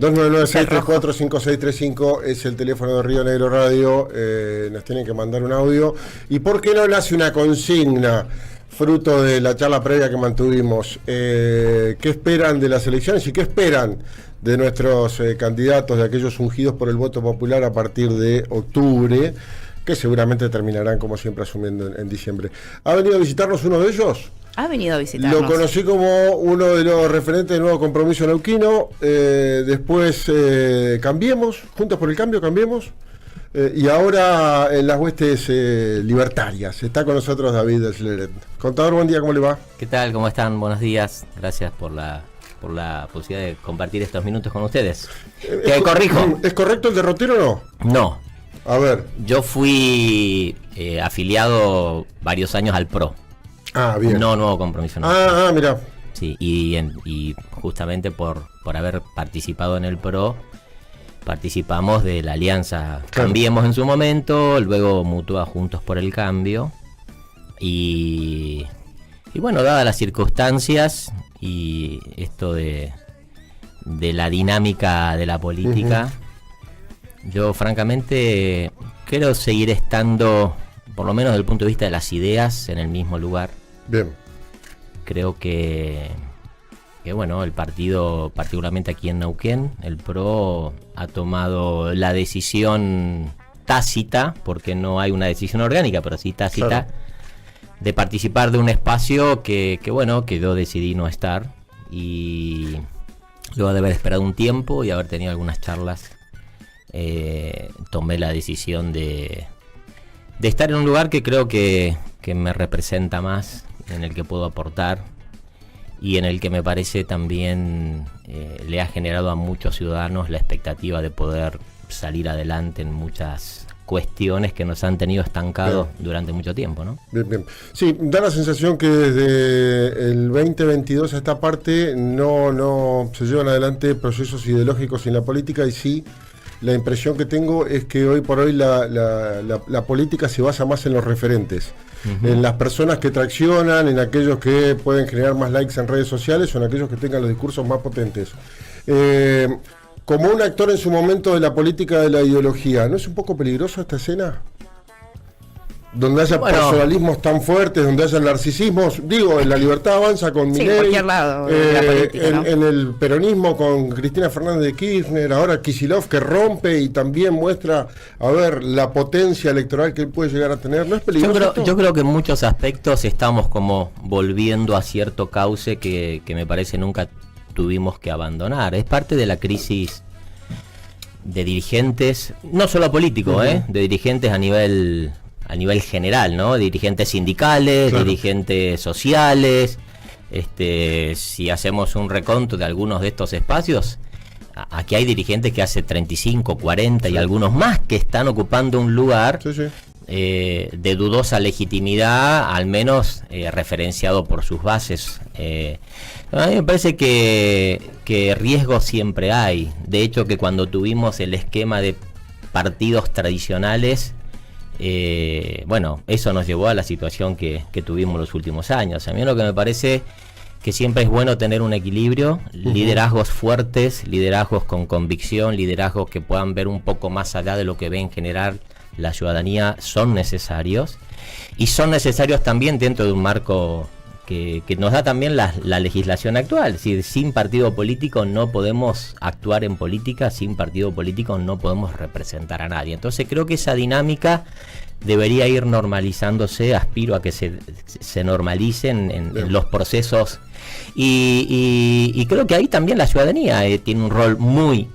299-634-5635 es el teléfono de Río Negro Radio. Nos tienen que mandar un audio. ¿Y por qué no le hace una consigna, fruto de la charla previa que mantuvimos? ¿Qué esperan de las elecciones y qué esperan de nuestros candidatos, de aquellos ungidos por el voto popular a partir de octubre, que seguramente terminarán, como siempre, asumiendo en diciembre? ¿Ha venido a visitarnos uno de ellos? Ha venido a visitarnos. Lo conocí como uno de los referentes del nuevo compromiso neuquino. Después Cambiemos, Juntos por el Cambio, Cambiemos. Y ahora en las huestes libertarias. Está con nosotros David Sleret. Contador, buen día, ¿cómo le va? ¿Qué tal? ¿Cómo están? Buenos días. Gracias por la posibilidad de compartir estos minutos con ustedes. ¿Te corrijo? ¿Es correcto el derrotero o no? No. A ver. Yo fui afiliado varios años al PRO. Ah, bien. No, nuevo compromiso. No. Mira. Sí, y justamente por haber participado en el PRO, participamos de la alianza Cambiemos en su momento, luego Mutua Juntos por el Cambio. Y bueno, dadas las circunstancias y esto de la dinámica de la política, yo francamente quiero seguir estando, por lo menos desde el punto de vista de las ideas, en el mismo lugar. Bien. Creo que bueno, el partido, particularmente aquí en Neuquén, el PRO ha tomado la decisión tácita, porque no hay una decisión orgánica, pero sí tácita, claro, de participar de un espacio que bueno, que yo decidí no estar, y luego de haber esperado un tiempo y haber tenido algunas charlas, tomé la decisión de estar en un lugar que creo que me representa más, en el que puedo aportar y en el que me parece también le ha generado a muchos ciudadanos la expectativa de poder salir adelante en muchas cuestiones que nos han tenido estancados durante mucho tiempo, ¿no? Bien. Sí, da la sensación que desde el 2022 a esta parte no se llevan adelante procesos ideológicos en la política, y sí, la impresión que tengo es que hoy por hoy la política se basa más en los referentes, en las personas que traccionan, en aquellos que pueden generar más likes en redes sociales o en aquellos que tengan los discursos más potentes. Como un actor en su momento de la política, de la ideología, ¿no es un poco peligroso esta escena? Donde haya personalismos tan fuertes, donde haya narcisismos, digo, en La Libertad Avanza con Milei, en cualquier lado de la política, ¿no? En el peronismo con Cristina Fernández de Kirchner, ahora Kicillof, que rompe y también muestra, la potencia electoral que él puede llegar a tener. ¿No es peligroso? Yo creo que en muchos aspectos estamos como volviendo a cierto cauce que me parece nunca tuvimos que abandonar. Es parte de la crisis de dirigentes, no solo políticos, de dirigentes a nivel general, ¿no? Dirigentes sindicales, claro, dirigentes sociales. Si hacemos un reconto de algunos de estos espacios, aquí hay dirigentes que hace 35, 40 y algunos más que están ocupando un lugar de dudosa legitimidad, al menos referenciado por sus bases. A mí me parece que riesgos siempre hay. De hecho, que cuando tuvimos el esquema de partidos tradicionales, eso nos llevó a la situación que tuvimos los últimos años. A mí lo que me parece que siempre es bueno tener un equilibrio, liderazgos fuertes, liderazgos con convicción, liderazgos que puedan ver un poco más allá de lo que ve en general la ciudadanía, son necesarios, y son necesarios también dentro de un marco que nos da también la legislación actual. Es decir, sin partido político no podemos actuar en política, sin partido político no podemos representar a nadie. Entonces creo que esa dinámica debería ir normalizándose, aspiro a que se normalicen en los procesos, y creo que ahí también la ciudadanía tiene un rol muy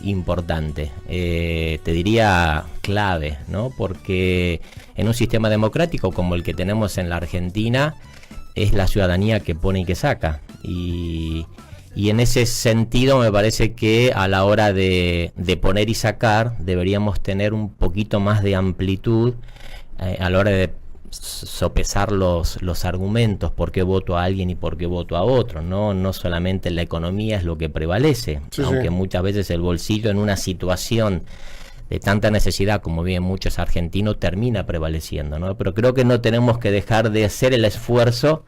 importante, te diría clave, ¿no? Porque en un sistema democrático como el que tenemos en la Argentina, es la ciudadanía que pone y que saca, y en ese sentido me parece que a la hora de poner y sacar deberíamos tener un poquito más de amplitud a la hora de sopesar los argumentos, por qué voto a alguien y por qué voto a otro. No solamente la economía es lo que prevalece, aunque muchas veces el bolsillo en una situación de tanta necesidad como viven muchos argentinos termina prevaleciendo, ¿no? Pero creo que no tenemos que dejar de hacer el esfuerzo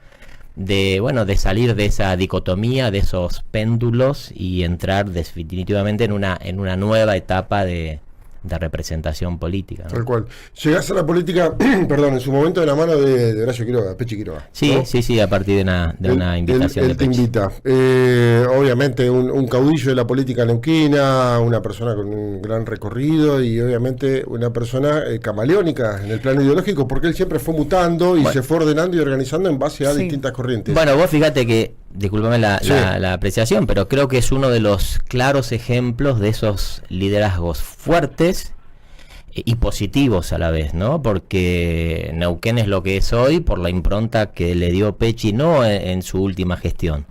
de salir de esa dicotomía, de esos péndulos y entrar definitivamente en una nueva etapa de representación política, ¿no? Tal cual. Llegás a la política, perdón, en su momento de la mano de Horacio Quiroga, Pechi Quiroga. Sí, ¿no? sí, a partir de una invitación él de te Pechi. invita. Obviamente un caudillo de la política neuquina, una persona con un gran recorrido y obviamente una persona camaleónica en el plano ideológico, porque él siempre fue mutando y se fue ordenando y organizando en base a distintas corrientes. Bueno, vos fíjate que, discúlpame la apreciación, pero creo que es uno de los claros ejemplos de esos liderazgos fuertes y positivos a la vez, ¿no? Porque Neuquén es lo que es hoy por la impronta que le dio Pechi, no en su última gestión,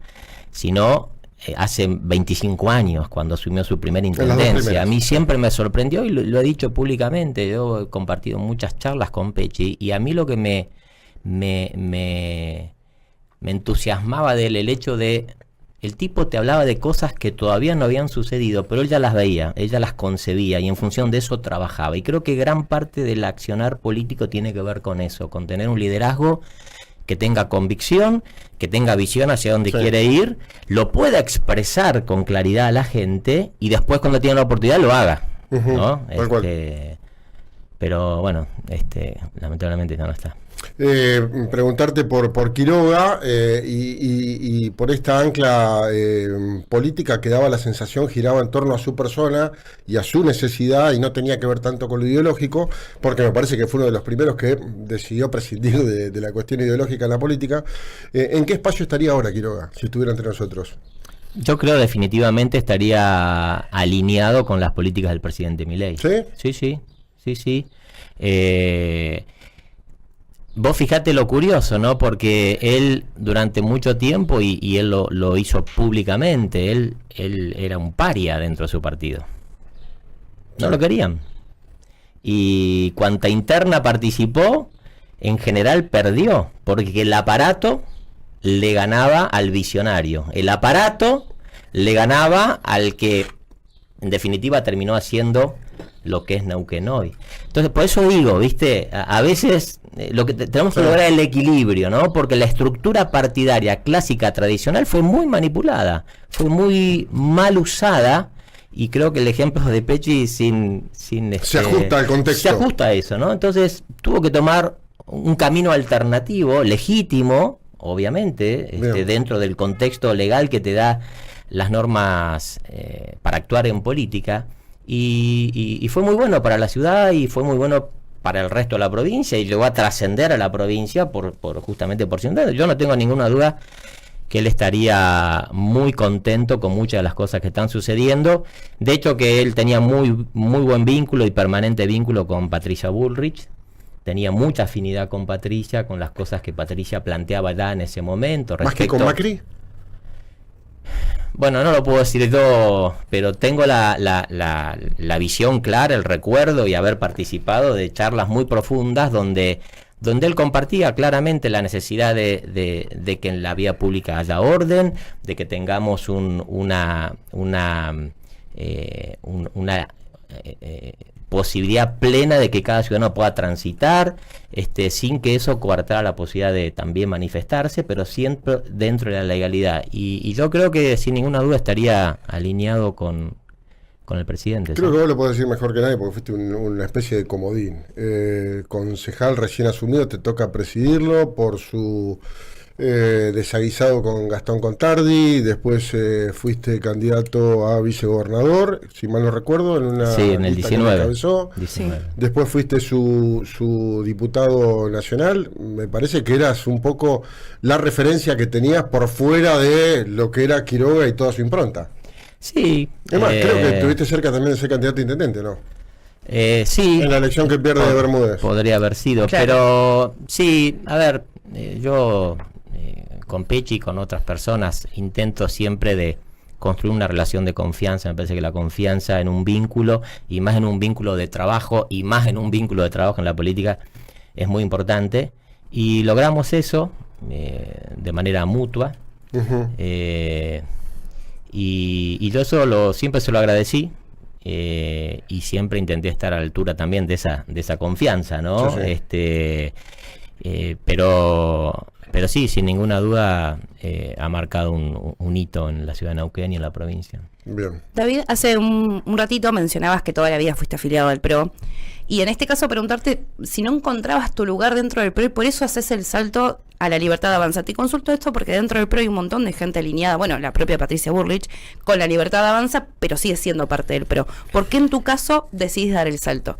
sino hace 25 años, cuando asumió su primera intendencia. A mí siempre me sorprendió, y lo he dicho públicamente, yo he compartido muchas charlas con Pechi, y a mí lo que me entusiasmaba de él, el hecho de... El tipo te hablaba de cosas que todavía no habían sucedido, pero él ya las veía, él ya las concebía y en función de eso trabajaba. Y creo que gran parte del accionar político tiene que ver con eso, con tener un liderazgo que tenga convicción, que tenga visión hacia dónde quiere ir, lo pueda expresar con claridad a la gente y después cuando tiene la oportunidad lo haga, ¿no? Pero bueno, lamentablemente no está. Preguntarte por Quiroga y por esta ancla política que daba la sensación giraba en torno a su persona y a su necesidad y no tenía que ver tanto con lo ideológico, porque me parece que fue uno de los primeros que decidió prescindir de la cuestión ideológica en la política. ¿En qué espacio estaría ahora Quiroga si estuviera entre nosotros? Yo creo definitivamente estaría alineado con las políticas del presidente Milei. ¿Sí? Sí. Vos fijate lo curioso, ¿no? Porque él durante mucho tiempo, y él lo hizo públicamente, él era un paria dentro de su partido. No lo querían. Y cuanta interna participó, en general perdió, porque el aparato le ganaba al visionario. El aparato le ganaba al que, en definitiva, terminó haciendo lo que es Neuquén hoy. Entonces, por eso digo, ¿viste? A veces lo que tenemos que lograr es el equilibrio, ¿no? Porque la estructura partidaria clásica tradicional fue muy manipulada, fue muy mal usada, y creo que el ejemplo de Pechi se ajusta al contexto. Se ajusta a eso, ¿no? Entonces, tuvo que tomar un camino alternativo, legítimo, obviamente, dentro del contexto legal que te da las normas para actuar en política. Y fue muy bueno para la ciudad y fue muy bueno para el resto de la provincia y llegó a trascender a la provincia justamente por ciudad. Yo no tengo ninguna duda que él estaría muy contento con muchas de las cosas que están sucediendo. De hecho, que él tenía muy buen vínculo y permanente vínculo con Patricia Bullrich. Tenía mucha afinidad con Patricia, con las cosas que Patricia planteaba ya en ese momento. ¿Más que con Macri? Bueno, no lo puedo decir todo, pero tengo la visión clara, el recuerdo y haber participado de charlas muy profundas donde él compartía claramente la necesidad de que en la vía pública haya orden, de que tengamos una posibilidad plena de que cada ciudadano pueda transitar, sin que eso coartara la posibilidad de también manifestarse, pero siempre dentro de la legalidad. Y yo creo que sin ninguna duda estaría alineado con el presidente. Creo que vos lo podés decir mejor que nadie porque fuiste una especie de comodín. Concejal recién asumido, te toca presidirlo por su desaguisado con Gastón Contardi, después fuiste candidato a vicegobernador, si mal no recuerdo, en el 19. Después fuiste su diputado nacional. Me parece que eras un poco la referencia que tenías por fuera de lo que era Quiroga y toda su impronta. Sí. Además, creo que estuviste cerca también de ser candidato a intendente, ¿no? Sí. En la elección que pierde de Bermúdez. Podría haber sido, claro. Pero sí, a ver, yo con Pechi y con otras personas intento siempre de construir una relación de confianza. Me parece que la confianza en un vínculo, y más en un vínculo de trabajo, y más en un vínculo de trabajo en la política, es muy importante. Y logramos eso de manera mutua. Uh-huh. Y yo eso siempre se lo agradecí. Y siempre intenté estar a la altura también de esa confianza, ¿no? Sí. Pero Pero sí, sin ninguna duda ha marcado un hito en la ciudad de Neuquén y en la provincia. Bien. David, hace un ratito mencionabas que toda la vida fuiste afiliado al PRO. Y en este caso preguntarte si no encontrabas tu lugar dentro del PRO y por eso haces el salto a la Libertad Avanza. Te consulto esto porque dentro del PRO hay un montón de gente alineada, bueno, la propia Patricia Bullrich, con la Libertad Avanza, pero sigue siendo parte del PRO. ¿Por qué en tu caso decidís dar el salto?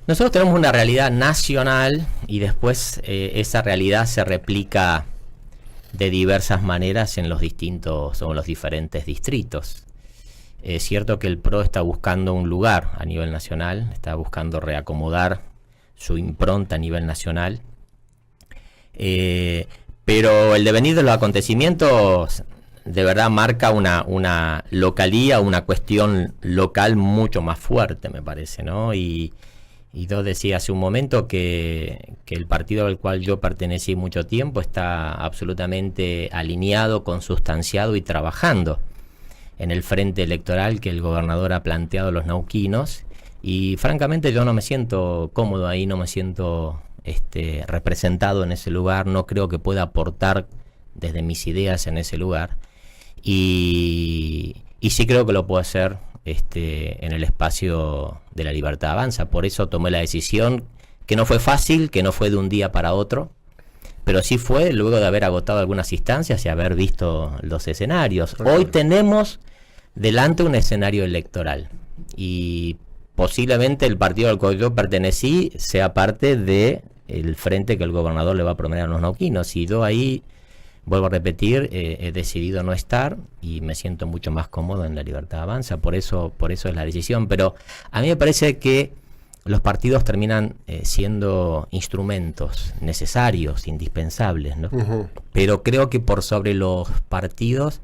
Nosotros tenemos una realidad nacional y después esa realidad se replica de diversas maneras en los diferentes distritos. Es cierto que el PRO está buscando un lugar a nivel nacional, está buscando reacomodar su impronta a nivel nacional, pero el devenir de los acontecimientos de verdad marca una localía, una cuestión local mucho más fuerte, me parece, ¿no? Y yo decía hace un momento que el partido al cual yo pertenecí mucho tiempo está absolutamente alineado, consustanciado y trabajando en el frente electoral que el gobernador ha planteado a los neuquinos, y francamente yo no me siento cómodo ahí, no me siento representado en ese lugar, no creo que pueda aportar desde mis ideas en ese lugar, y sí creo que lo puedo hacer en el espacio de la Libertad Avanza. Por eso tomé la decisión, que no fue fácil, que no fue de un día para otro, pero sí fue luego de haber agotado algunas instancias y haber visto los escenarios. Hoy tenemos delante un escenario electoral y posiblemente el partido al cual yo pertenecí sea parte de el frente que el gobernador le va a prometer a los neuquinos, y yo ahí, vuelvo a repetir, he decidido no estar y me siento mucho más cómodo en la Libertad Avanza, por eso es la decisión. Pero a mí me parece que los partidos terminan siendo instrumentos necesarios, indispensables, ¿no? Uh-huh. Pero creo que por sobre los partidos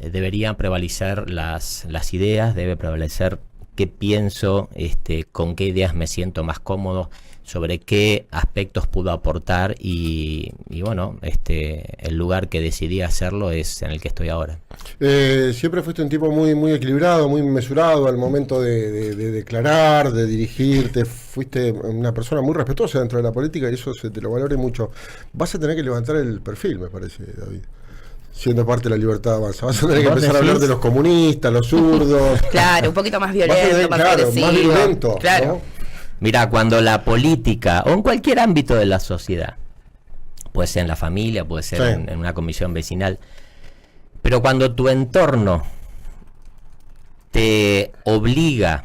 deberían prevalecer las ideas, debe prevalecer qué pienso, con qué ideas me siento más cómodo, sobre qué aspectos puedo aportar, y bueno, el lugar que decidí hacerlo es en el que estoy ahora. Siempre fuiste un tipo muy, muy equilibrado, muy mesurado al momento de declarar, de dirigirte. Fuiste una persona muy respetuosa dentro de la política y eso se te lo valore mucho. Vas a tener que levantar el perfil, me parece, David. Siendo parte de la Libertad Avanza, vas a tener que empezar a hablar de los comunistas, los zurdos. Claro, un poquito más violento, más agresivo. Más violento, claro. ¿no? Mirá, cuando la política, o en cualquier ámbito de la sociedad, puede ser en la familia, puede ser en una comisión vecinal, pero cuando tu entorno te obliga,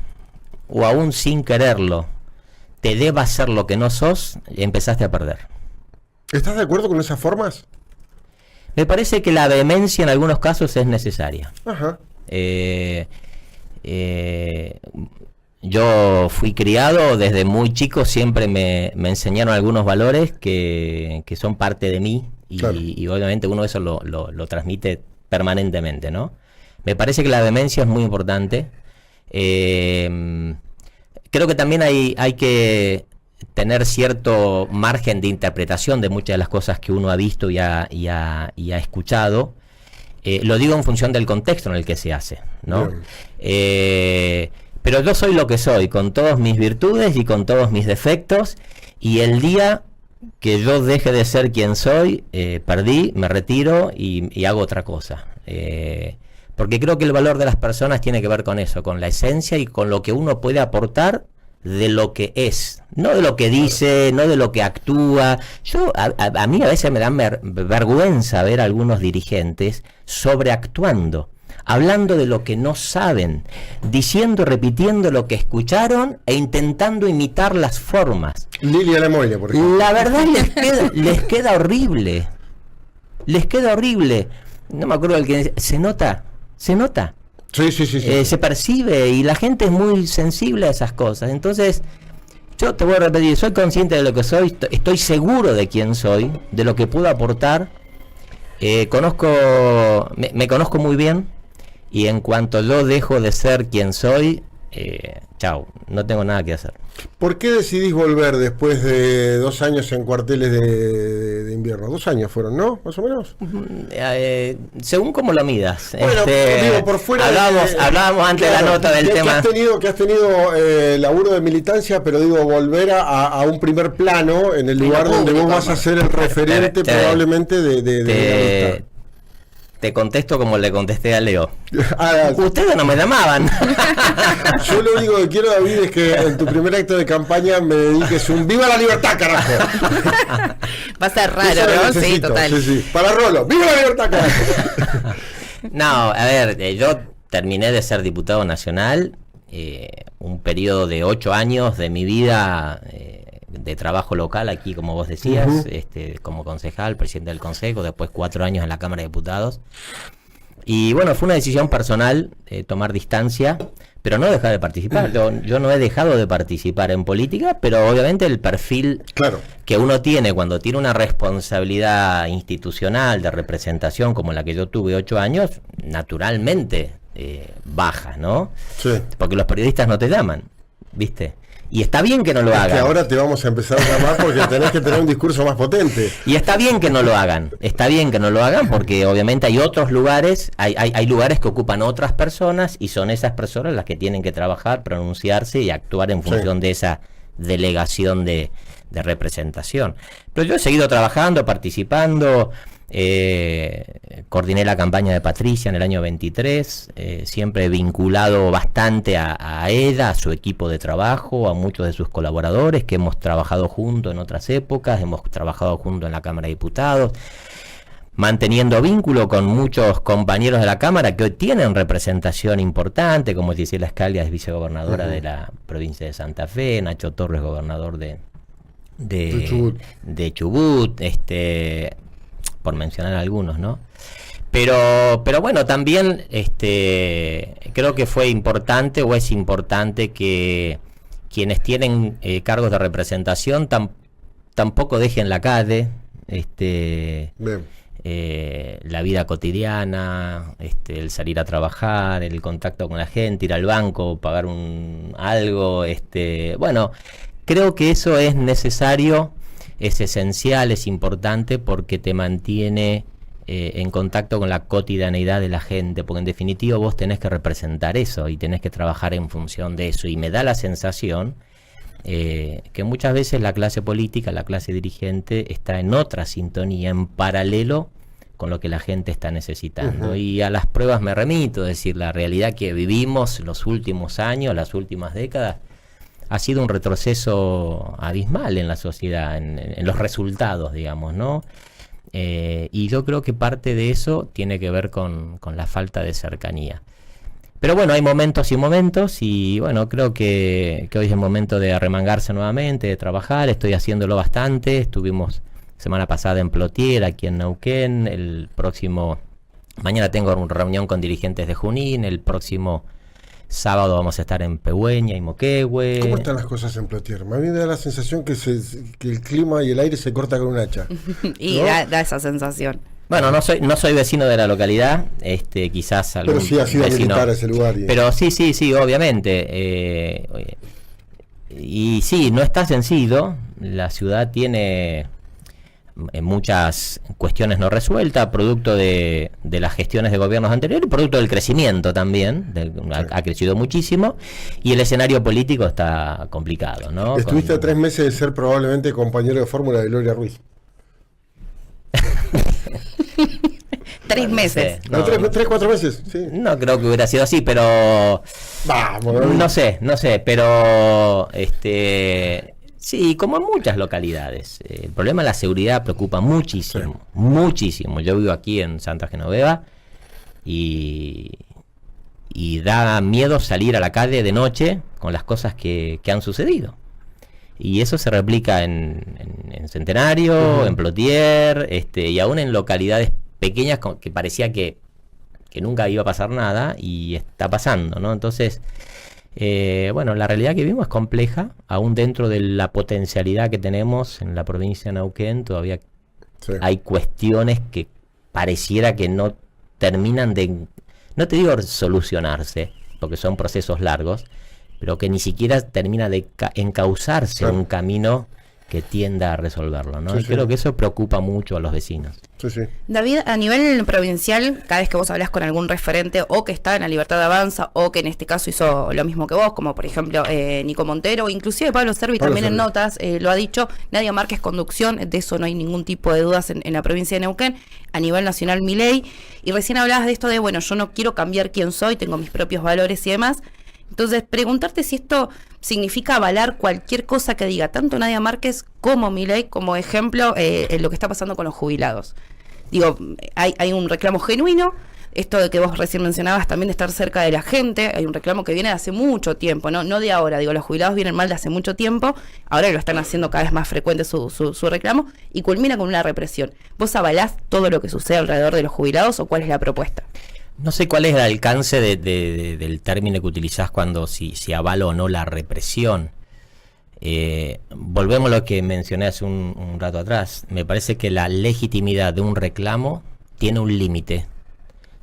o aún sin quererlo, te deba hacer lo que no sos, empezaste a perder. ¿Estás de acuerdo con esas formas? Me parece que la vehemencia en algunos casos es necesaria. Ajá. Yo fui criado desde muy chico, siempre me enseñaron algunos valores que son parte de mí, y, claro, y obviamente uno eso lo transmite permanentemente, ¿no? Me parece que la vehemencia es muy importante. Creo que también hay que tener cierto margen de interpretación de muchas de las cosas que uno ha visto y ha escuchado. Lo digo en función del contexto en el que se hace, ¿no? Pero yo soy lo que soy, con todas mis virtudes y con todos mis defectos, y el día que yo deje de ser quien soy, perdí, me retiro y hago otra cosa. Porque creo que el valor de las personas tiene que ver con eso, con la esencia y con lo que uno puede aportar de lo que es, no de lo que dice, no de lo que actúa. A mí a veces me da vergüenza ver a algunos dirigentes sobreactuando, hablando de lo que no saben, diciendo, repitiendo lo que escucharon e intentando imitar las formas. Lilia Lemoyne, por ejemplo. La verdad les queda horrible. Les queda horrible. No me acuerdo del que se nota. Sí. Se percibe, y la gente es muy sensible a esas cosas. Entonces, yo te voy a repetir, soy consciente de lo que soy, estoy seguro de quién soy, de lo que puedo aportar. Me conozco muy bien, y en cuanto yo dejo de ser quien soy, chao, no tengo nada que hacer. ¿Por qué decidís volver después de 2 años en cuarteles de invierno? 2 años fueron, ¿no? Más o menos. Según como lo midas. Bueno, digo, por fuera hablábamos antes claro, de la nota del tema. Que has tenido laburo de militancia, pero digo, volver a un primer plano en el lugar donde vos vas a ser el referente probablemente de la amistad. Te contesto como le contesté a Leo. Ustedes no me llamaban. Yo lo único que quiero, David, es que en tu primer acto de campaña me dediques un ¡viva la libertad, carajo! Va a ser raro, ¿no? Sí, total. Sí. Para Rolo, ¡viva la libertad, carajo! No, a ver, yo terminé de ser diputado nacional, un periodo de 8 años de mi vida de trabajo local aquí, como vos decías, como concejal, presidente del consejo, después 4 años en la Cámara de Diputados. Y bueno, fue una decisión personal tomar distancia, pero no dejar de participar. Yo no he dejado de participar en política, pero obviamente el perfil que uno tiene cuando tiene una responsabilidad institucional de representación como la que yo tuve 8 años, naturalmente baja, ¿no? Sí. Porque los periodistas no te llaman, ¿viste? Y está bien que no lo hagan. Que ahora te vamos a empezar a llamar porque tenés que tener un discurso más potente. Y está bien que no lo hagan. Está bien que no lo hagan porque obviamente hay otros lugares, hay lugares que ocupan otras personas y son esas personas las que tienen que trabajar, pronunciarse y actuar en función de esa delegación de representación. Pero yo he seguido trabajando, participando. Coordiné la campaña de Patricia en el año 23, siempre vinculado bastante a ella, a su equipo de trabajo, a muchos de sus colaboradores que hemos trabajado juntos en otras épocas, hemos trabajado juntos en la Cámara de Diputados, manteniendo vínculo con muchos compañeros de la Cámara que hoy tienen representación importante, como Gisela Scalia es vicegobernadora de la provincia de Santa Fe, Nacho Torres gobernador de Chubut, por mencionar algunos, ¿no? Pero bueno, también creo que fue importante o es importante que quienes tienen cargos de representación tampoco dejen la calle, la vida cotidiana, el salir a trabajar, el contacto con la gente, ir al banco, pagar algo, bueno, creo que eso es necesario. Es esencial, es importante porque te mantiene en contacto con la cotidianeidad de la gente, porque en definitiva vos tenés que representar eso y tenés que trabajar en función de eso. Y me da la sensación que muchas veces la clase política, la clase dirigente está en otra sintonía, en paralelo con lo que la gente está necesitando. Y a las pruebas me remito, es decir, la realidad que vivimos los últimos años, las últimas décadas, ha sido un retroceso abismal en la sociedad, en los resultados, digamos, ¿no? Y yo creo que parte de eso tiene que ver con la falta de cercanía. Pero bueno, hay momentos y momentos, y bueno, creo que hoy es el momento de arremangarse nuevamente, de trabajar. Estoy haciéndolo bastante. Estuvimos semana pasada en Plotier, aquí en Neuquén. Mañana tengo una reunión con dirigentes de Junín. El próximo sábado vamos a estar en Pehuen y Moquehue. ¿Cómo están las cosas en Plotier? A mí me da la sensación que el clima y el aire se corta con un hacha. Y ¿no? da esa sensación. Bueno, no soy vecino de la localidad, quizás algún pero sí ha sido vecino, militar ese lugar. Pero sí, obviamente. Y sí, no está sencillo. La ciudad tiene muchas cuestiones no resueltas, producto de las gestiones de gobiernos anteriores, producto del crecimiento también, ha crecido muchísimo, y el escenario político está complicado, ¿no? Estuviste a 3 meses de ser probablemente compañero de fórmula de Gloria Ruiz. 3 meses. No, 3-4 meses, sí. No creo que hubiera sido así, pero vamos, no sé, pero sí, como en muchas localidades. El problema de la seguridad preocupa muchísimo, muchísimo. Yo vivo aquí en Santa Genoveva y da miedo salir a la calle de noche con las cosas que han sucedido. Y eso se replica en Centenario, en Plotier, y aún en localidades pequeñas que parecía que nunca iba a pasar nada y está pasando, ¿no? Entonces, bueno, la realidad que vivimos es compleja, aún dentro de la potencialidad que tenemos en la provincia de Neuquén, todavía hay cuestiones que pareciera que no terminan de, no te digo solucionarse, porque son procesos largos, pero que ni siquiera termina de encauzarse un camino que tienda a resolverlo, ¿no? Sí, y creo que eso preocupa mucho a los vecinos. Sí. David, a nivel provincial, cada vez que vos hablas con algún referente o que está en la Libertad de Avanza o que en este caso hizo lo mismo que vos, como por ejemplo Nico Montero, inclusive Pablo Servi también en notas lo ha dicho, Nadia Márquez conducción, de eso no hay ningún tipo de dudas en la provincia de Neuquén, a nivel nacional Milei, y recién hablabas de esto de, bueno, yo no quiero cambiar quién soy, tengo mis propios valores y demás. Entonces, preguntarte si esto significa avalar cualquier cosa que diga tanto Nadia Márquez como Milei, como ejemplo, en lo que está pasando con los jubilados. Digo, hay un reclamo genuino, esto de que vos recién mencionabas también de estar cerca de la gente, hay un reclamo que viene de hace mucho tiempo, no de ahora, digo, los jubilados vienen mal de hace mucho tiempo, ahora lo están haciendo cada vez más frecuente su reclamo, y culmina con una represión. ¿Vos avalás todo lo que sucede alrededor de los jubilados o cuál es la propuesta? No sé cuál es el alcance del término que utilizás cuando si avalo o no la represión. Volvemos a lo que mencioné hace un rato atrás. Me parece que la legitimidad de un reclamo tiene un límite.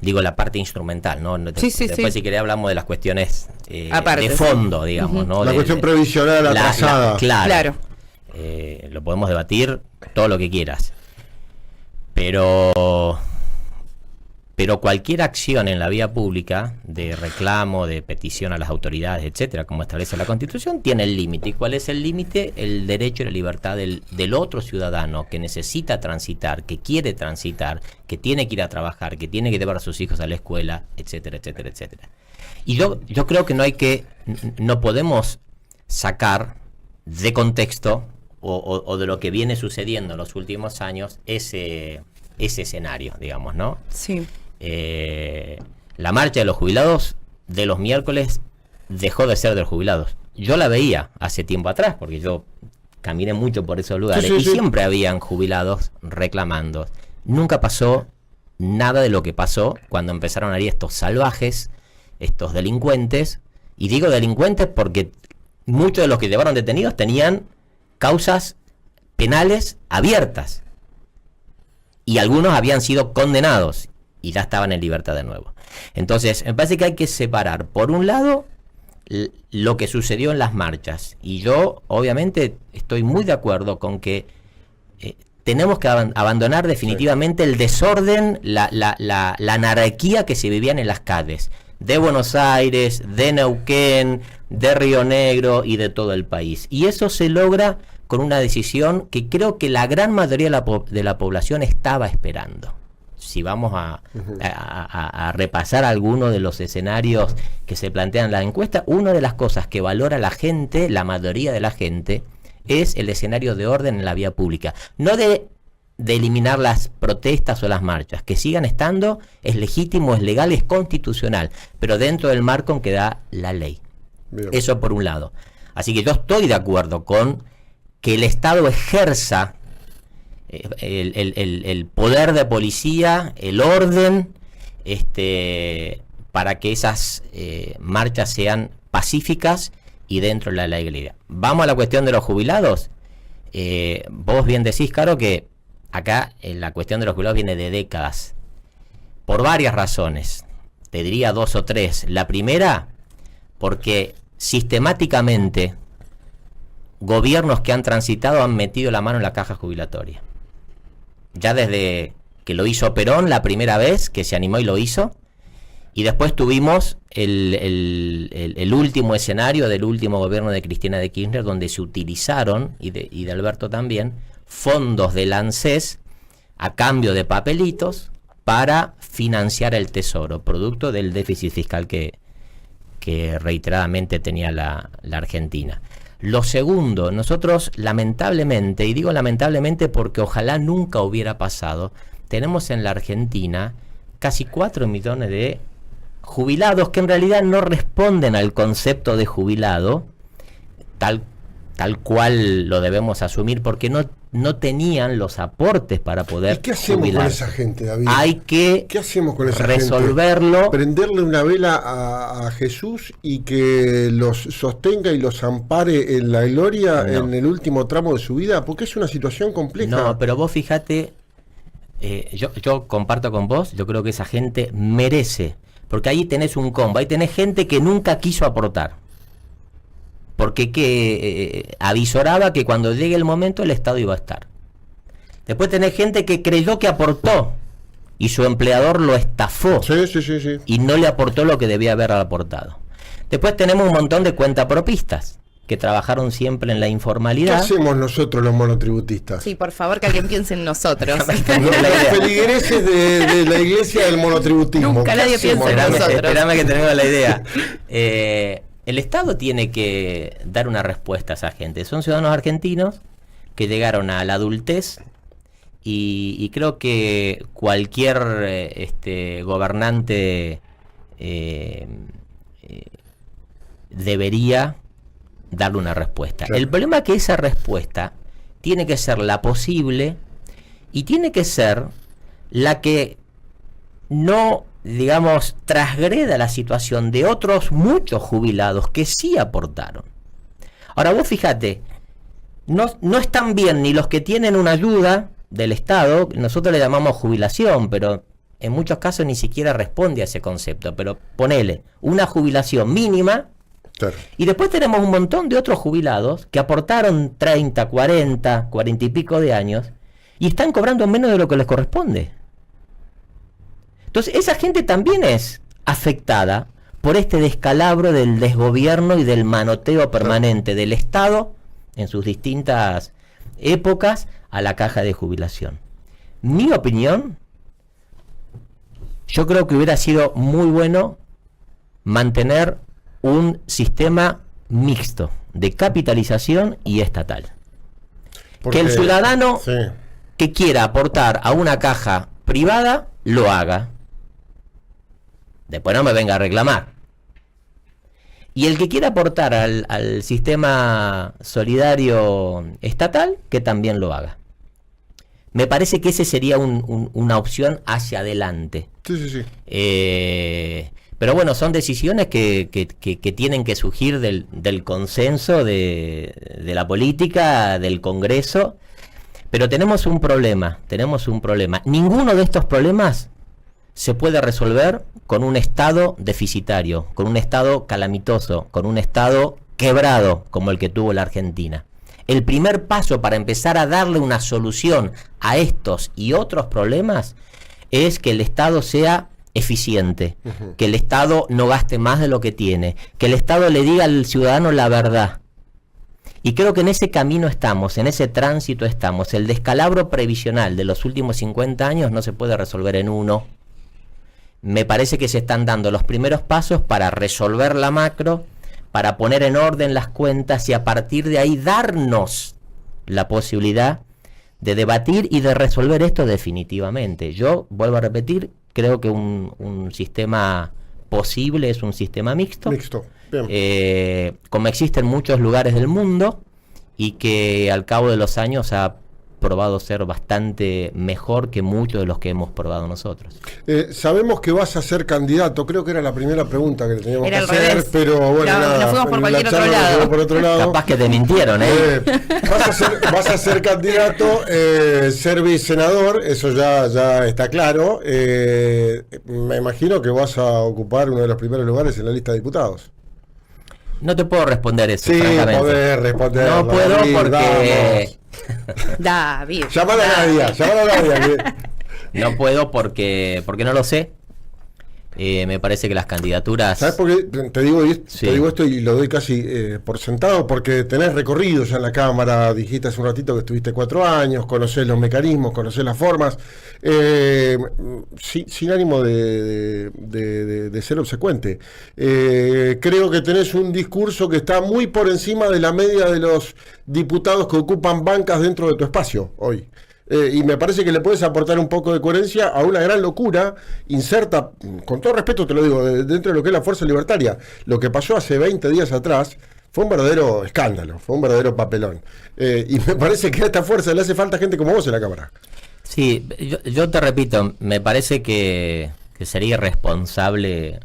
Digo, la parte instrumental, ¿no? Después, si querés, hablamos de las cuestiones de fondo, digamos, ¿no? La cuestión previsional atrasada. Claro. Lo podemos debatir todo lo que quieras. Pero cualquier acción en la vía pública de reclamo, de petición a las autoridades, etcétera, como establece la Constitución, tiene el límite. ¿Y cuál es el límite? El derecho y la libertad del otro ciudadano que necesita transitar, que quiere transitar, que tiene que ir a trabajar, que tiene que llevar a sus hijos a la escuela, etcétera, etcétera, etcétera. Y yo creo que no podemos sacar de contexto o de lo que viene sucediendo en los últimos años ese escenario, digamos, ¿no? Sí. La marcha de los jubilados de los miércoles dejó de ser de los jubilados. Yo la veía hace tiempo atrás, porque yo caminé mucho por esos lugares y siempre habían jubilados reclamando. Nunca pasó nada de lo que pasó cuando empezaron a ir estos salvajes, estos delincuentes, y digo delincuentes porque muchos de los que llevaron detenidos tenían causas penales abiertas y algunos habían sido condenados y ya estaban en libertad de nuevo. Entonces, me parece que hay que separar, por un lado, lo que sucedió en las marchas. Y yo, obviamente, estoy muy de acuerdo con que tenemos que abandonar definitivamente el desorden, la anarquía que se vivían en las calles de Buenos Aires, de Neuquén, de Río Negro y de todo el país. Y eso se logra con una decisión que creo que la gran mayoría de la población estaba esperando. Si vamos a repasar algunos de los escenarios que se plantean en la encuesta, una de las cosas que valora la gente, la mayoría de la gente, es el escenario de orden en la vía pública. No de eliminar las protestas o las marchas, que sigan estando, es legítimo, es legal, es constitucional, pero dentro del marco en que da la ley. Bien. Eso por un lado. Así que yo estoy de acuerdo con que el Estado ejerza el poder de policía, el orden, para que esas marchas sean pacíficas y dentro de la legalidad. Vamos a la cuestión de los jubilados. Vos bien decís, Caro, que acá la cuestión de los jubilados viene de décadas, por varias razones. Te diría 2 o 3. La primera, porque sistemáticamente gobiernos que han transitado han metido la mano en la caja jubilatoria. Ya desde que lo hizo Perón la primera vez, que se animó y lo hizo, y después tuvimos el último escenario del último gobierno de Cristina de Kirchner, donde se utilizaron, y de Alberto también, fondos del ANSES a cambio de papelitos para financiar el tesoro, producto del déficit fiscal que reiteradamente tenía la Argentina. Lo segundo, nosotros lamentablemente, y digo lamentablemente porque ojalá nunca hubiera pasado, tenemos en la Argentina casi 4 millones de jubilados que en realidad no responden al concepto de jubilado tal cual lo debemos asumir, porque no tenían los aportes para poder. ¿Y qué hacemos jubilar con esa gente, David? Hay que ¿Qué hacemos con esa resolverlo. Gente? Prenderle una vela a Jesús y que los sostenga y los ampare en la gloria en el último tramo de su vida, porque es una situación compleja. No, pero vos fíjate, yo comparto con vos, yo creo que esa gente merece, porque ahí tenés un combo, ahí tenés gente que nunca quiso aportar. porque avisoraba que cuando llegue el momento el Estado iba a estar. Después tenés gente que creyó que aportó y su empleador lo estafó. Sí. Y no le aportó lo que debía haber aportado. Después tenemos un montón de cuentapropistas que trabajaron siempre en la ¿Qué informalidad. hacemos nosotros los monotributistas? Sí, por favor, que alguien piense en nosotros. Los feligreses de la iglesia del monotributismo. Nunca nadie piensa en nosotros. Espérame que tenemos la idea. El Estado tiene que dar una respuesta a esa gente. Son ciudadanos argentinos que llegaron a la adultez y creo que cualquier gobernante debería darle una respuesta. Claro. El problema es que esa respuesta tiene que ser la posible y tiene que ser la que no, digamos, transgreda la situación de otros muchos jubilados que sí aportaron. Ahora vos fíjate, no están bien ni los que tienen una ayuda del Estado, nosotros le llamamos jubilación, pero en muchos casos ni siquiera responde a ese concepto, pero ponele una jubilación mínima. Claro. Y después tenemos un montón de otros jubilados que aportaron 30, 40 y pico de años y están cobrando menos de lo que les corresponde. Entonces esa gente también es afectada por este descalabro del desgobierno y del manoteo permanente del Estado en sus distintas épocas a la caja de jubilación. Mi opinión, yo creo que hubiera sido muy bueno mantener un sistema mixto de capitalización y estatal. Porque, que el ciudadano sí, que quiera aportar a una caja privada lo haga. Después no me venga a reclamar. Y el que quiera aportar al sistema solidario estatal, que también lo haga. Me parece que ese sería una opción hacia adelante. Sí. Pero bueno, son decisiones que tienen que surgir del consenso de la política, del Congreso. Pero tenemos un problema. Ninguno de estos problemas se puede resolver con un Estado deficitario, con un Estado calamitoso, con un Estado quebrado como el que tuvo la Argentina. El primer paso para empezar a darle una solución a estos y otros problemas es que el Estado sea eficiente, que el Estado no gaste más de lo que tiene, que el Estado le diga al ciudadano la verdad. Y creo que en ese camino estamos, en ese tránsito estamos. El descalabro previsional de los últimos 50 años no se puede resolver en uno. Me parece que se están dando los primeros pasos para resolver la macro, para poner en orden las cuentas y a partir de ahí darnos la posibilidad de debatir y de resolver esto definitivamente. Yo vuelvo a repetir, creo que un sistema posible es un sistema mixto. Bien. Como existe en muchos lugares del mundo y que al cabo de los años ha probado ser bastante mejor que muchos de los que hemos probado nosotros. Sabemos que vas a ser candidato, creo que era la primera pregunta que le teníamos que hacer, revés. pero bueno, Nos fuimos por cualquier otro lado. Por otro lado. Capaz que te mintieron, Vas a ser candidato, ser vicesenador, eso ya está claro. Me imagino que vas a ocupar uno de los primeros lugares en la lista de diputados. No te puedo responder eso, Sí, francamente. podés responder. No puedo David, porque... David. Llamala a Nadia. No puedo porque no lo sé. Me parece que las candidaturas... ¿Sabes por qué te digo esto y lo doy casi por sentado? Porque tenés recorrido ya en la Cámara, dijiste hace un ratito que estuviste 4 años, conocés los mecanismos, conocés las formas, sin ánimo de ser obsecuente. Creo que tenés un discurso que está muy por encima de la media de los diputados que ocupan bancas dentro de tu espacio hoy. Y me parece que le puedes aportar un poco de coherencia a una gran locura inserta, con todo respeto te lo digo, dentro de lo que es la fuerza libertaria. Lo que pasó hace 20 días atrás fue un verdadero escándalo, fue un verdadero papelón. Y me parece que a esta fuerza le hace falta gente como vos en la Cámara. Sí, yo te repito, me parece que sería irresponsable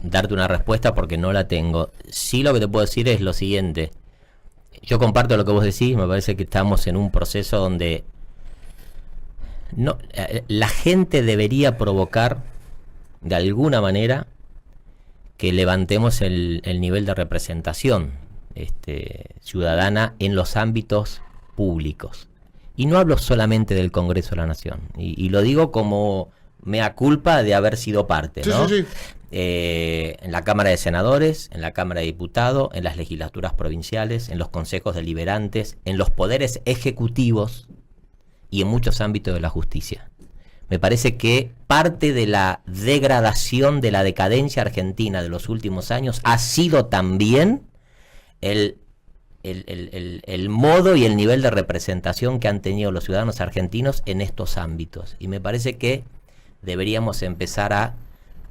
darte una respuesta porque no la tengo. Sí, lo que te puedo decir es lo siguiente. Yo comparto lo que vos decís, me parece que estamos en un proceso donde la gente debería provocar de alguna manera que levantemos el nivel de representación ciudadana en los ámbitos públicos. Y no hablo solamente del Congreso de la Nación, y lo digo como mea culpa de haber sido parte, ¿no? Sí. En la Cámara de Senadores, en la Cámara de Diputados, en las legislaturas provinciales, en los consejos deliberantes, en los poderes ejecutivos y en muchos ámbitos de la justicia. Me parece que parte de la degradación, de la decadencia argentina de los últimos años ha sido también el modo y el nivel de representación que han tenido los ciudadanos argentinos en estos ámbitos. Y me parece que deberíamos empezar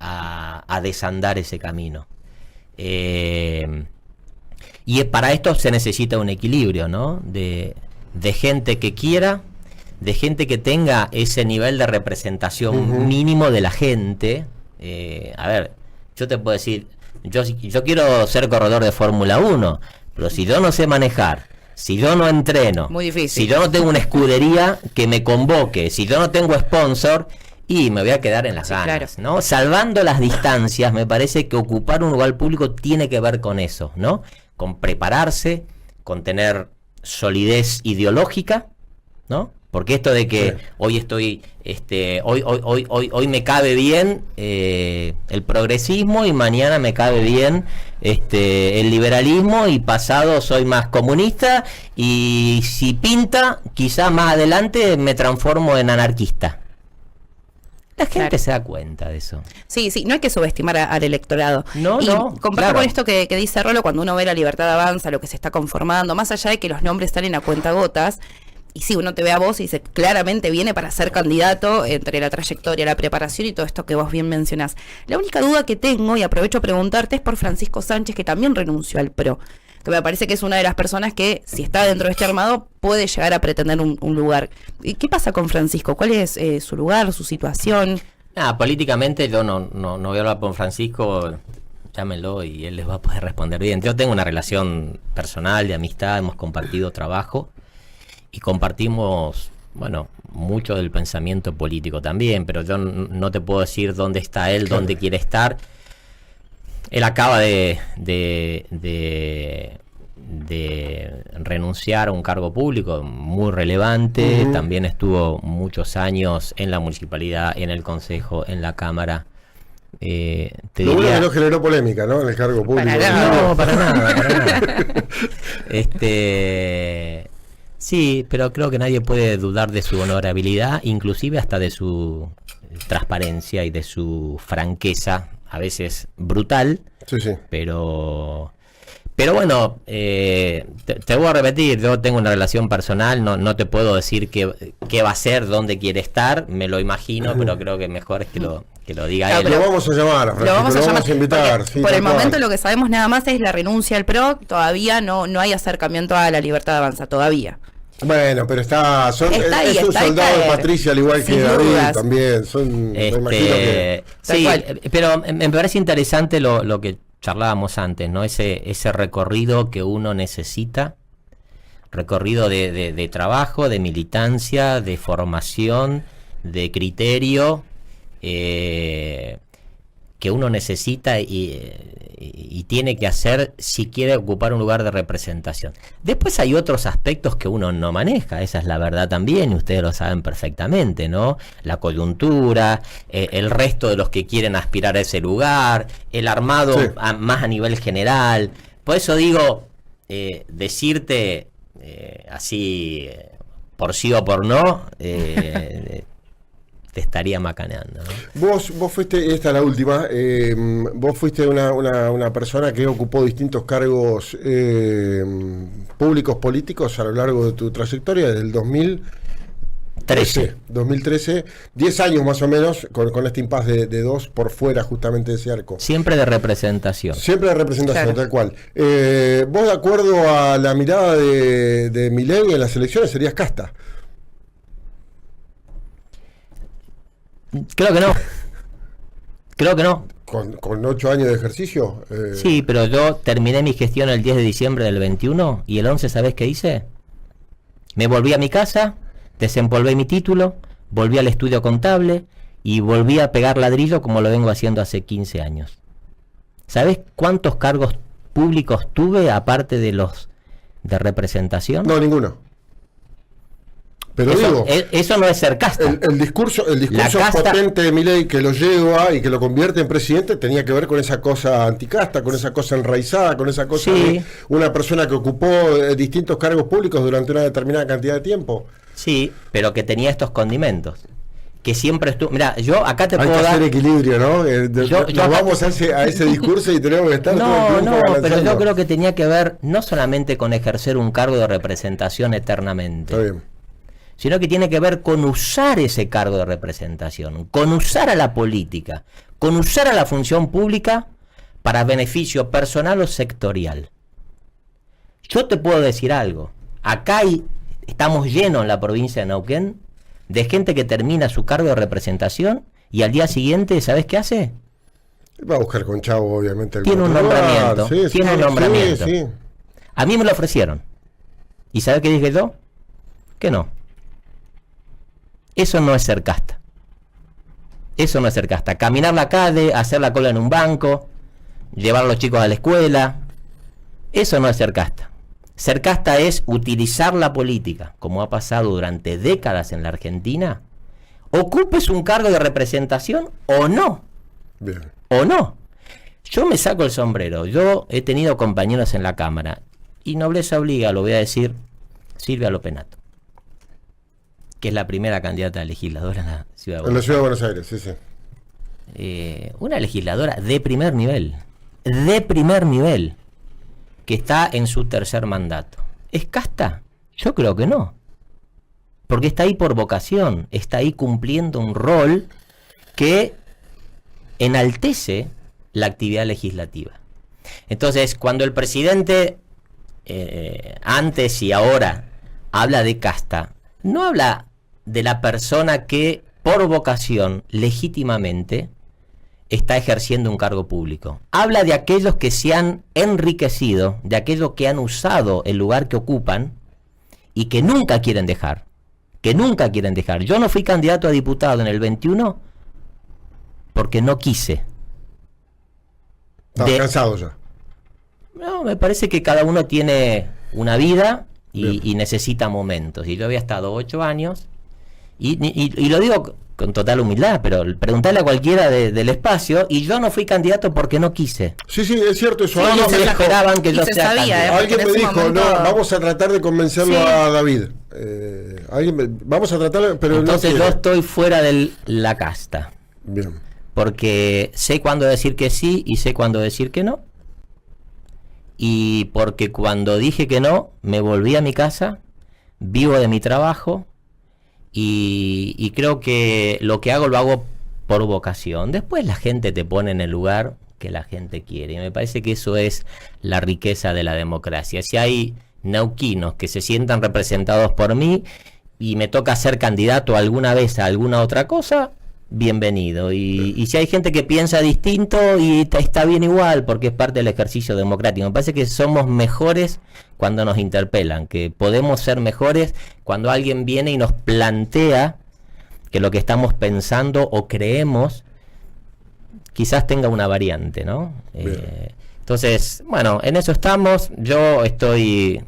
a desandar ese camino. Y para esto se necesita un equilibrio, ¿no? De gente que quiera, de gente que tenga ese nivel de representación mínimo de la gente. A ver, yo te puedo decir, yo quiero ser corredor de Fórmula 1, pero si yo no sé manejar, si yo no entreno, muy difícil. Si yo no tengo una escudería que me convoque, si yo no tengo sponsor, y me voy a quedar en las ganas, claro, ¿no? Salvando las distancias, me parece que ocupar un lugar público tiene que ver con eso, ¿no? Con prepararse, con tener solidez ideológica, ¿no? Porque esto de que hoy estoy, hoy me cabe bien el progresismo y mañana me cabe bien el liberalismo y pasado soy más comunista y si pinta, quizás más adelante me transformo en anarquista. La gente se da cuenta de eso. Sí, no hay que subestimar al electorado. No, comparto con esto que dice Rolo, cuando uno ve La Libertad Avanza, lo que se está conformando, más allá de que los nombres salen a cuentagotas. Y sí, uno te ve a vos y dice, claramente viene para ser candidato entre la trayectoria, la preparación y todo esto que vos bien mencionás. La única duda que tengo, y aprovecho a preguntarte, es por Francisco Sánchez, que también renunció al PRO. Que me parece que es una de las personas que, si está dentro de este armado, puede llegar a pretender un lugar. ¿Qué pasa con Francisco? ¿Cuál es su lugar, su situación? Políticamente yo no voy a hablar con Francisco, llámenlo y él les va a poder responder bien. Yo tengo una relación personal, de amistad, hemos compartido trabajo. Y compartimos, mucho del pensamiento político también, pero yo no te puedo decir dónde está él, dónde quiere estar. Él acaba de renunciar a un cargo público muy relevante, también estuvo muchos años en la municipalidad, en el consejo, en la cámara. Lo bueno que no generó polémica, ¿no? En el cargo público. Para nada. Sí, pero creo que nadie puede dudar de su honorabilidad, inclusive hasta de su transparencia y de su franqueza, a veces brutal. Sí. Pero bueno, te voy a repetir, yo tengo una relación personal, no te puedo decir qué va a ser, dónde quiere estar, me lo imagino, pero creo que mejor es que lo diga él. Lo vamos a llamar a Francisco, lo vamos a invitar. Sí, por el momento lo que sabemos nada más es la renuncia al PRO, todavía no hay acercamiento a La Libertad Avanza, todavía. Bueno, pero es un soldado de Patricia, al igual que David también. Me imagino que... Sí, pero me parece interesante lo que charlábamos antes, ¿no? Ese recorrido que uno necesita, recorrido de trabajo, de militancia, de formación, de criterio, que uno necesita y tiene que hacer si quiere ocupar un lugar de representación. Después hay otros aspectos que uno no maneja, esa es la verdad también, y ustedes lo saben perfectamente, ¿no? La coyuntura, el resto de los que quieren aspirar a ese lugar, el armado más a nivel general. Por eso digo, decirte así, por sí o por no, te estaría macaneando, ¿no? Vos fuiste, esta es la última, vos fuiste una persona que ocupó distintos cargos públicos, políticos a lo largo de tu trayectoria, desde el 2013, 10 años más o menos, con este impasse de dos por fuera justamente de ese arco. Siempre de representación. Claro. Tal cual. Vos, de acuerdo a la mirada de Milei en las elecciones, serías casta. Creo que no. ¿Con 8 años de ejercicio? Sí, pero yo terminé mi gestión el 10 de diciembre del 21 y el 11, ¿sabés qué hice? Me volví a mi casa, desempolvé mi título, volví al estudio contable y volví a pegar ladrillo como lo vengo haciendo hace 15 años. ¿Sabés cuántos cargos públicos tuve aparte de los de representación? No, ninguno. Pero eso, digo, eso no es ser casta. El discurso casta potente de Milei que lo lleva y que lo convierte en presidente tenía que ver con esa cosa anticasta, con esa cosa enraizada, con esa cosa de una persona que ocupó distintos cargos públicos durante una determinada cantidad de tiempo. Sí, pero que tenía estos condimentos. Que siempre estuvo. Mira, yo acá te Hay puedo que dar. hacer equilibrio, ¿no? Yo Vamos a ese discurso y tenemos que estar todo el tiempo pero balanceando. yo creo que tenía que ver no solamente con ejercer un cargo de representación eternamente. Está bien. Sino que tiene que ver con usar ese cargo de representación, con usar a la política, con usar a la función pública para beneficio personal o sectorial. Yo te puedo decir algo, acá estamos llenos en la provincia de Neuquén de gente que termina su cargo de representación y al día siguiente, ¿sabes qué hace? Va a buscar con Chavo, obviamente. Tiene un nombramiento, tiene un nombramiento. Sí. A mí me lo ofrecieron. ¿Y sabes qué dije yo? Que no. Eso no es ser casta. Eso no es ser casta. Caminar la calle, hacer la cola en un banco, llevar a los chicos a la escuela. Eso no es ser casta. Ser casta es utilizar la política, como ha pasado durante décadas en la Argentina. Ocupes un cargo de representación o no. Bien. O no. Yo me saco el sombrero. Yo he tenido compañeros en la Cámara. Y nobleza obliga, lo voy a decir, Silvia Lopenato, que es la primera candidata a legisladora en la Ciudad de Buenos Aires. En la Ciudad de Buenos Aires, sí, sí. Una legisladora de primer nivel, que está en su tercer mandato. ¿Es casta? Yo creo que no. Porque está ahí por vocación, está ahí cumpliendo un rol que enaltece la actividad legislativa. Entonces, cuando el presidente, antes y ahora, habla de casta, no habla de la persona que por vocación legítimamente está ejerciendo un cargo público. Habla de aquellos que se han enriquecido, de aquellos que han usado el lugar que ocupan y que nunca quieren dejar. Yo no fui candidato a diputado en el 21 porque no quise. Estaba cansado ya. No, me parece que cada uno tiene una vida y necesita momentos. Y yo había estado 8 años y lo digo con total humildad, pero preguntarle a cualquiera del espacio, y yo no fui candidato porque no quise. Sí, es cierto eso. No me esperaban que yo sea candidato. Alguien me dijo, momento... no, vamos a tratar de convencerlo a David. Vamos a tratar, pero entonces no yo estoy fuera de la casta. Bien. Porque sé cuándo decir que sí y sé cuándo decir que no. Y porque cuando dije que no, me volví a mi casa, vivo de mi trabajo y creo que lo que hago lo hago por vocación. Después la gente te pone en el lugar que la gente quiere. Y me parece que eso es la riqueza de la democracia. Si hay neuquinos que se sientan representados por mí y me toca ser candidato alguna vez a alguna otra cosa, bienvenido. Y si hay gente que piensa distinto, y está bien igual, porque es parte del ejercicio democrático. Me parece que somos mejores cuando nos interpelan, que podemos ser mejores cuando alguien viene y nos plantea que lo que estamos pensando o creemos quizás tenga una variante, ¿no? Entonces, bueno, en eso estamos. Yo estoy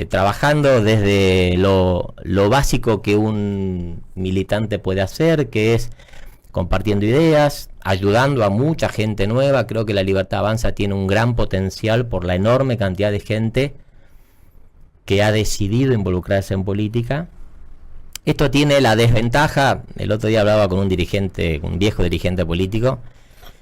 trabajando desde lo básico que un militante puede hacer, que es compartiendo ideas, ayudando a mucha gente nueva. Creo que La Libertad Avanza tiene un gran potencial por la enorme cantidad de gente que ha decidido involucrarse en política. Esto tiene la desventaja, el otro día hablaba con un viejo dirigente político,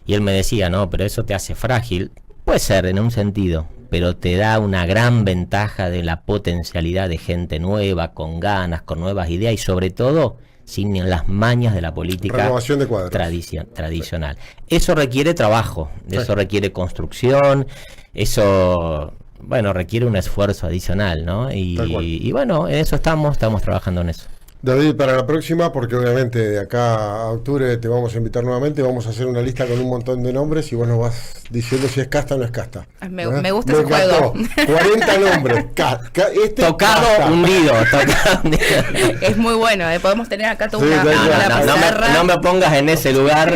y él me decía, no, pero eso te hace frágil. Puede ser en un sentido, pero te da una gran ventaja de la potencialidad de gente nueva, con ganas, con nuevas ideas y sobre todo sin las mañas de la política renovación de cuadros tradicional. Eso requiere trabajo, eso requiere construcción, eso, bueno, requiere un esfuerzo adicional, ¿no? Y bueno, en eso estamos trabajando en eso. David, para la próxima, porque obviamente de acá a octubre te vamos a invitar nuevamente, vamos a hacer una lista con un montón de nombres y vos nos vas diciendo si es casta o no es casta. Me gusta ese juego. 40 nombres. Tocado, hundido. Es muy bueno, podemos tener acá toda una no me pongas en ese lugar.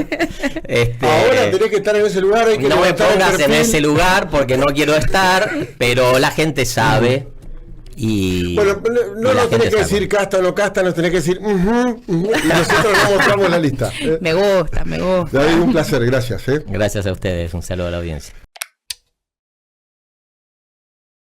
Ahora tenés que estar en ese lugar. No me pongas en ese lugar porque no quiero estar, pero la gente sabe. Y bueno, no nos tenés que decir casta o no casta, nos tenés que decir y nosotros nos mostramos la lista. Me gusta. David, un placer, gracias. Gracias a ustedes, un saludo a la audiencia.